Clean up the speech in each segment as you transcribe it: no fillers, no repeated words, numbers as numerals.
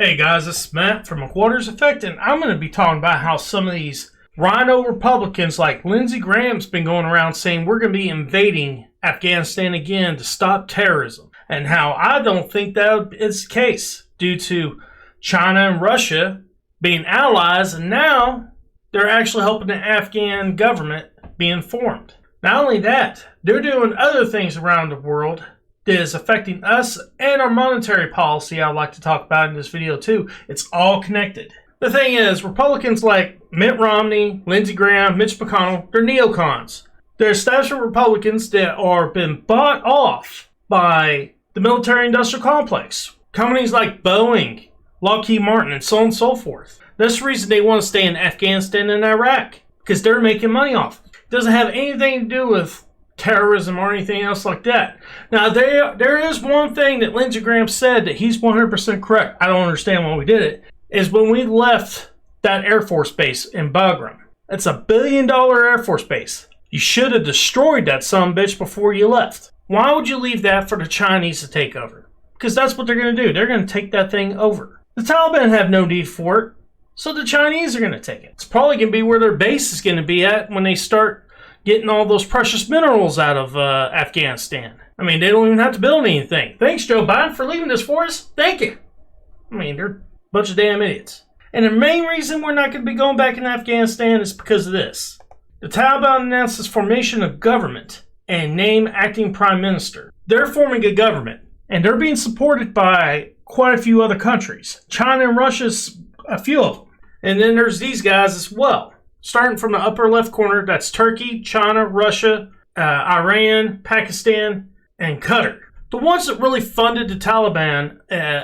Hey guys, this is Matt from McWattersaffect, and I'm going to be talking about how some of these rhino Republicans like Lindsey Graham's been going around saying we're going to be invading Afghanistan again to stop terrorism, and how I don't think that is the case due to China and Russia being allies, and now they're actually helping the Afghan government be informed. Not only that, they're doing other things around the world that is affecting us and our monetary policy I'd like to talk about in this video too. It's all connected. The thing is, Republicans like Mitt Romney, Lindsey Graham, Mitch McConnell, they're neocons. They're establishment Republicans that are been bought off by the military-industrial complex. Companies like Boeing, Lockheed Martin, and so on and so forth. That's the reason they want to stay in Afghanistan and Iraq, because they're making money off it. It doesn't have anything to do with terrorism or anything else like that. Now, there is one thing that Lindsey Graham said that he's 100% correct. I don't understand why we did it. Is when we left that Air Force base in Bagram. It's $1 billion Air Force base. You should have destroyed that sumbitch before you left. Why would you leave that for the Chinese to take over? Because that's what they're going to do. They're going to take that thing over. The Taliban have no need for it, so the Chinese are going to take it. It's probably going to be where their base is going to be at when they start getting all those precious minerals out of Afghanistan. I mean, they don't even have to build anything. Thanks, Joe Biden, for leaving this for us. Thank you. I mean, they're a bunch of damn idiots. And the main reason we're not going to be going back in Afghanistan is because of this. The Taliban announced its formation of government and name acting prime minister. They're forming a government, and they're being supported by quite a few other countries. China and Russia's a few of them. And then there's these guys as well. Starting from the upper left corner, that's Turkey, China, Russia, Iran, Pakistan, and Qatar. The ones that really funded the Taliban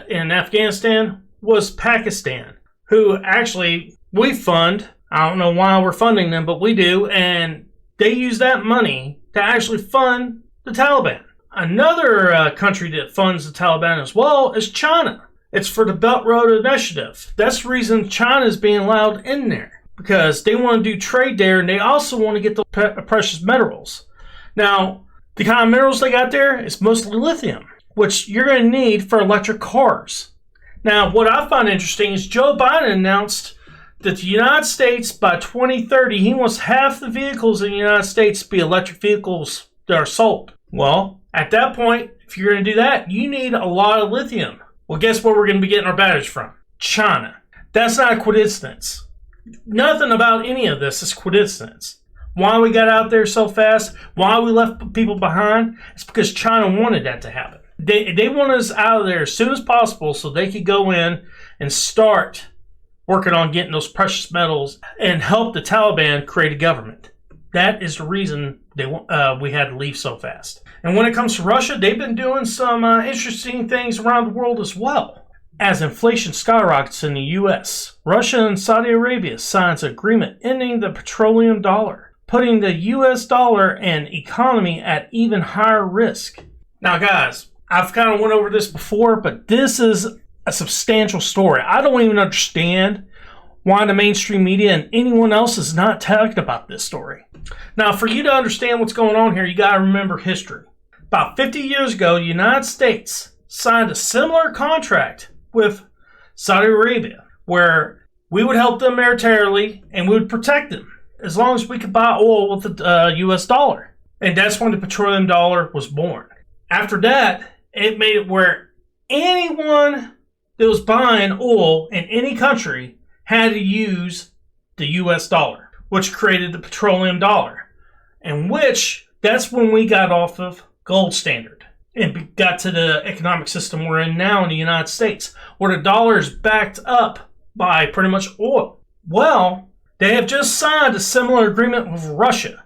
in Afghanistan was Pakistan, who actually we fund. I don't know why we're funding them, but we do, and they use that money to actually fund the Taliban. Another country that funds the Taliban as well is China. It's for the Belt Road Initiative. That's the reason China is being allowed in there. Because they want to do trade there, and they also want to get the precious minerals. Now, the kind of minerals they got there is mostly lithium, which you're going to need for electric cars. Now, what I find interesting is Joe Biden announced that the United States, by 2030, he wants half the vehicles in the United States to be electric vehicles that are sold. Well, at that point, if you're going to do that, you need a lot of lithium. Well, guess where we're going to be getting our batteries from? China. That's not a coincidence. Nothing about any of this is coincidence. Why we got out there so fast, why we left people behind, it's because China wanted that to happen. They want us out of there as soon as possible so they could go in and start working on getting those precious metals and help the Taliban create a government. That is the reason we had to leave so fast. And when it comes to Russia, they've been doing some interesting things around the world as well. As inflation skyrockets in the U.S., Russia and Saudi Arabia signs an agreement ending the petroleum dollar, putting the U.S. dollar and economy at even higher risk. Now, guys, I've kind of went over this before, but this is a substantial story. I don't even understand why the mainstream media and anyone else is not talking about this story. Now, for you to understand what's going on here, you got to remember history. About 50 years ago, the United States signed a similar contract with Saudi Arabia, where we would help them militarily and we would protect them as long as we could buy oil with the U.S. dollar. And that's when the petroleum dollar was born. After that, it made it where anyone that was buying oil in any country had to use the U.S. dollar, which created the petroleum dollar. And that's when we got off of gold standard and got to the economic system we're in now in the United States, where the dollar is backed up by pretty much oil. Well, they have just signed a similar agreement with Russia.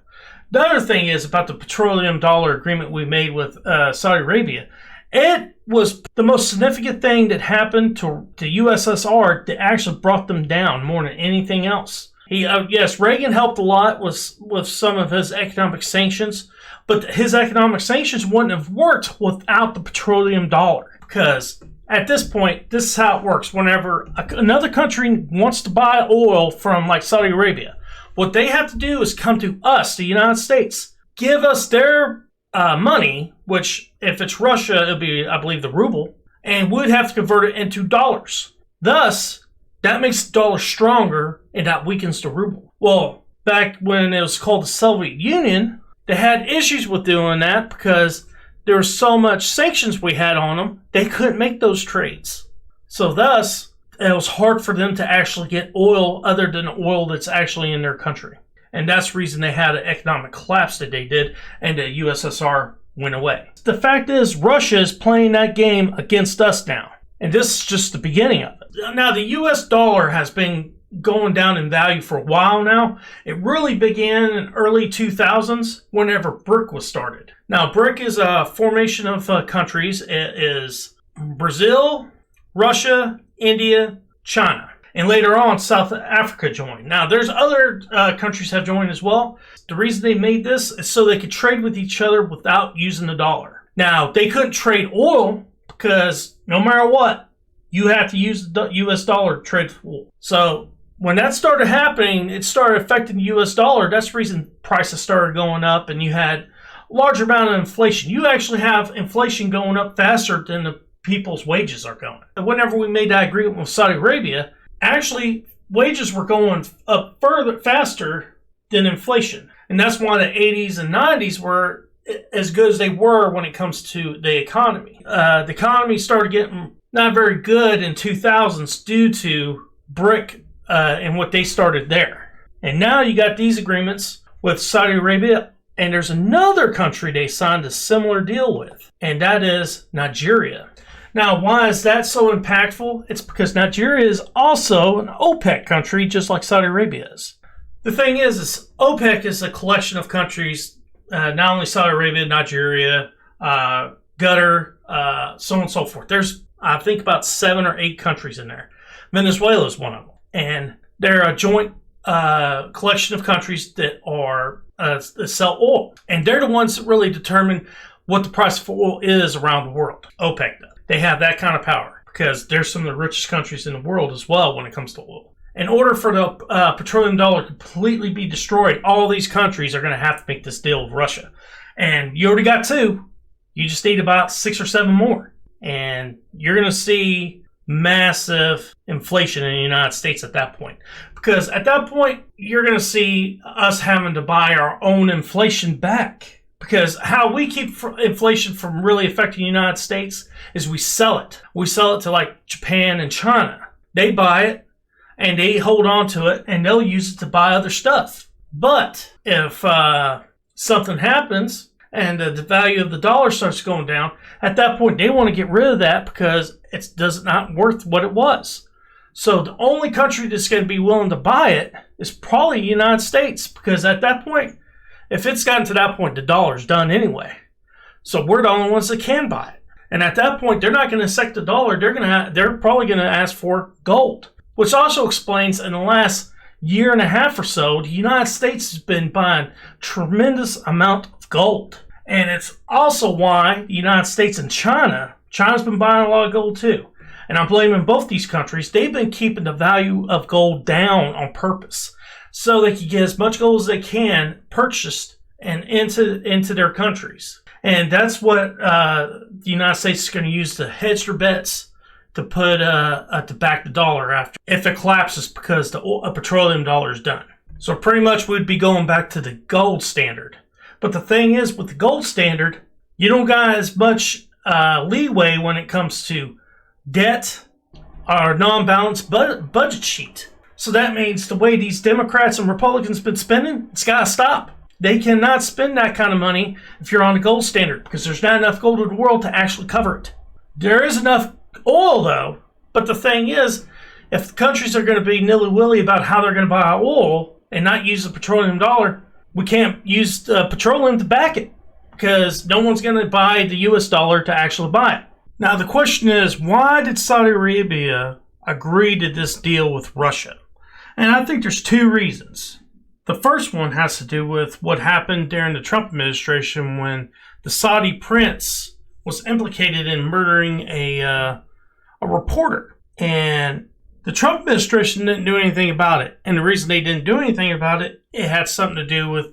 The other thing is about the petroleum dollar agreement we made with Saudi Arabia. It was the most significant thing that happened to the USSR that actually brought them down more than anything else. Yes, Reagan helped a lot with some of his economic sanctions, but his economic sanctions wouldn't have worked without the petroleum dollar. Because at this point, this is how it works. Whenever another country wants to buy oil from like Saudi Arabia, what they have to do is come to us, the United States, give us their money, which if it's Russia, it'll be, I believe, the ruble, and we'd have to convert it into dollars. Thus, that makes the dollar stronger and that weakens the ruble. Well, back when it was called the Soviet Union, they had issues with doing that because there was so much sanctions we had on them, they couldn't make those trades. So thus, it was hard for them to actually get oil other than oil that's actually in their country. And that's the reason they had an economic collapse that they did, and the USSR went away. The fact is, Russia is playing that game against us now. And this is just the beginning of it. Now, the US dollar has been going down in value for a while now. It really began in early 2000s whenever BRIC was started. Now, BRIC is a formation of countries. It is Brazil, Russia, India, China. And later on, South Africa joined. Now, there's other countries have joined as well. The reason they made this is so they could trade with each other without using the dollar. Now, they couldn't trade oil because no matter what, you have to use the U.S. dollar to trade for oil. So when that started happening, it started affecting the U.S. dollar. That's the reason prices started going up, and you had a larger amount of inflation. You actually have inflation going up faster than the people's wages are going. Whenever we made that agreement with Saudi Arabia, actually, wages were going up faster than inflation. And that's why the 80s and 90s were as good as they were when it comes to the economy. The economy started getting not very good in 2000s due to BRIC and what they started there. And now you got these agreements with Saudi Arabia, and there's another country they signed a similar deal with, and that is Nigeria. Now, why is that so impactful? It's because Nigeria is also an OPEC country, just like Saudi Arabia is. The thing is OPEC is a collection of countries, not only Saudi Arabia, Nigeria, Qatar, so on and so forth. There's, I think, about 7 or 8 countries in there. Venezuela is one of them. And they're a joint collection of countries that are that sell oil. And they're the ones that really determine what the price for oil is around the world. OPEC does. They have that kind of power because they're some of the richest countries in the world as well when it comes to oil. In order for the petroleum dollar to completely be destroyed, all these countries are going to have to make this deal with Russia. And you already got 2. You just need about 6 or 7 more. And you're going to see massive inflation in the United States at that point. Because at that point, you're going to see us having to buy our own inflation back. Because how we keep inflation from really affecting the United States is we sell it. We sell it to like Japan and China. They buy it and they hold on to it and they'll use it to buy other stuff. But if something happens and the value of the dollar starts going down, at that point they want to get rid of that because it does not worth what it was. So the only country that's going to be willing to buy it is probably the United States, because at that point, if it's gotten to that point, the dollar's done anyway. So we're the only ones that can buy it. And at that point, they're not going to accept the dollar. They're probably going to ask for gold. Which also explains in the last year and a half or so, the United States has been buying tremendous amount of gold. And it's also why the United States and China's been buying a lot of gold too. And I'm blaming both these countries. They've been keeping the value of gold down on purpose, so they can get as much gold as they can purchased and into their countries. And that's what the United States is going to use to hedge their bets to put to back the dollar after if it collapses because the petroleum dollar is done. So pretty much we'd be going back to the gold standard. But the thing is, with the gold standard, you don't got as much leeway when it comes to debt or non-balanced budget sheet. So that means the way these Democrats and Republicans been spending, it's got to stop. They cannot spend that kind of money if you're on the gold standard because there's not enough gold in the world to actually cover it. There is enough oil, though. But the thing is, if countries are going to be nilly-willy about how they're going to buy oil and not use the petroleum dollar, we can't use the petroleum to back it because no one's going to buy the U.S. dollar to actually buy it. Now, the question is, why did Saudi Arabia agree to this deal with Russia? And I think there's 2 reasons. The first one has to do with what happened during the Trump administration when the Saudi prince was implicated in murdering a reporter. And the Trump administration didn't do anything about it. And the reason they didn't do anything about it, it had something to do with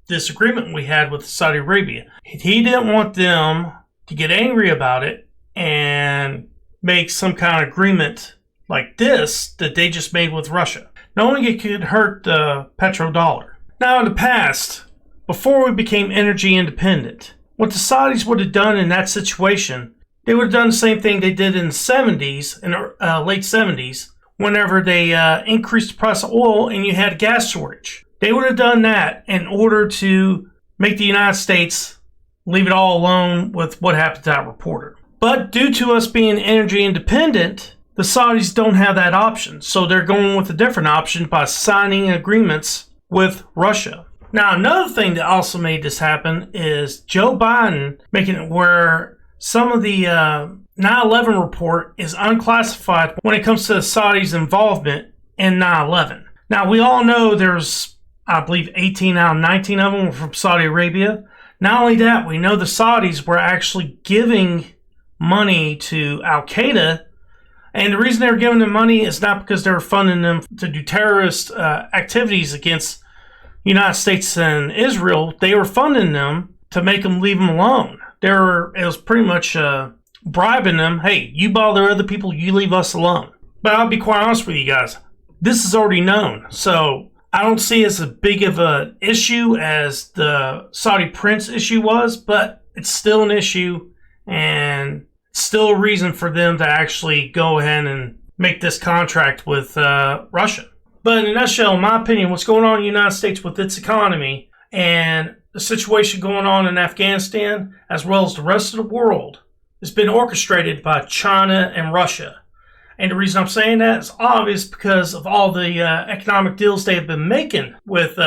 this agreement we had with Saudi Arabia. He didn't want them to get angry about it and make some kind of agreement like this that they just made with Russia. Not only it could hurt the petrodollar. Now in the past, before we became energy independent, what the Saudis would have done in that situation, they would have done the same thing they did in the 70s, in the late 70s, whenever they increased the price of oil and you had a gas shortage. They would have done that in order to make the United States leave it all alone with what happened to that reporter. But due to us being energy independent, the Saudis don't have that option. So they're going with a different option by signing agreements with Russia. Now, another thing that also made this happen is Joe Biden making it where some of the 9/11 report is unclassified when it comes to the Saudis' involvement in 9/11. Now, we all know there's, I believe, 18 out of 19 of them were from Saudi Arabia. Not only that, we know the Saudis were actually giving money to Al-Qaeda. And the reason they were giving them money is not because they were funding them to do terrorist activities against the United States and Israel. They were funding them to make them leave them alone. It was pretty much bribing them, hey, you bother other people, you leave us alone. But I'll be quite honest with you guys. This is already known. So I don't see it as a big of an issue as the Saudi prince issue was, but it's still an issue and still a reason for them to actually go ahead and make this contract with Russia. But in a nutshell, in my opinion, what's going on in the United States with its economy and the situation going on in Afghanistan, as well as the rest of the world, has been orchestrated by China and Russia. And the reason I'm saying that is obvious because of all the economic deals they have been making with,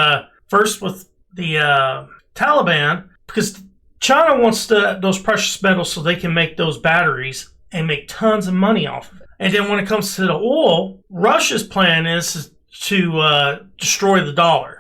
first with the Taliban, because China wants those precious metals so they can make those batteries and make tons of money off of it. And then when it comes to the oil, Russia's plan is to destroy the dollar.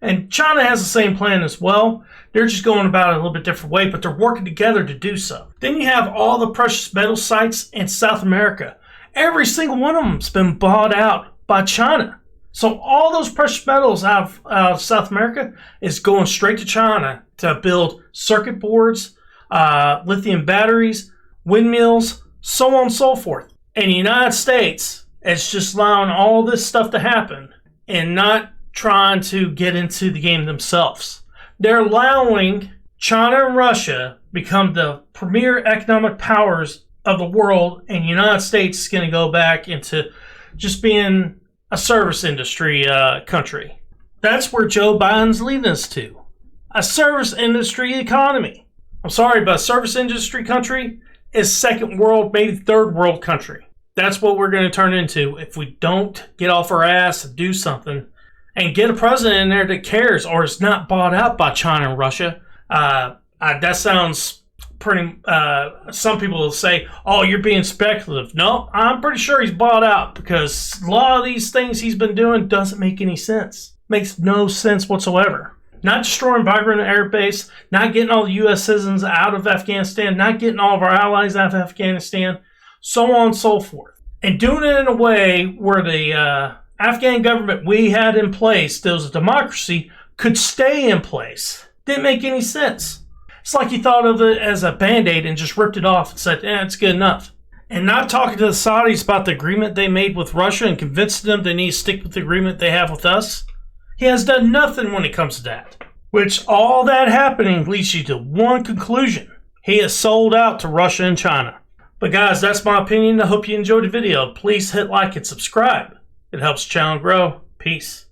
And China has the same plan as well. They're just going about it a little bit different way, but they're working together to do so. Then you have all the precious metal sites in South America. Every single one of them's been bought out by China. So all those precious metals out of South America is going straight to China to build circuit boards, lithium batteries, windmills, so on and so forth. And the United States is just allowing all this stuff to happen and not trying to get into the game themselves. They're allowing China and Russia become the premier economic powers of the world, and the United States is going to go back into just being a service industry country. That's where Joe Biden's leading us to. A service industry economy. I'm sorry, but a service industry country is second world, maybe third world country. That's what we're going to turn into if we don't get off our ass and do something and get a president in there that cares or is not bought out by China and Russia. That sounds pretty... some people will say, oh, you're being speculative. No, I'm pretty sure he's bought out because a lot of these things he's been doing doesn't make any sense. Makes no sense whatsoever. Not destroying Bagram Air Base, not getting all the U.S. citizens out of Afghanistan, not getting all of our allies out of Afghanistan, so on and so forth. And doing it in a way where the Afghan government we had in place, that was a democracy, could stay in place. Didn't make any sense. It's like he thought of it as a Band-Aid and just ripped it off and said, it's good enough. And not talking to the Saudis about the agreement they made with Russia and convincing them they need to stick with the agreement they have with us. He has done nothing when it comes to that. Which all that happening leads you to one conclusion. He is sold out to Russia and China. But guys, that's my opinion. I hope you enjoyed the video. Please hit like and subscribe. It helps the channel grow. Peace.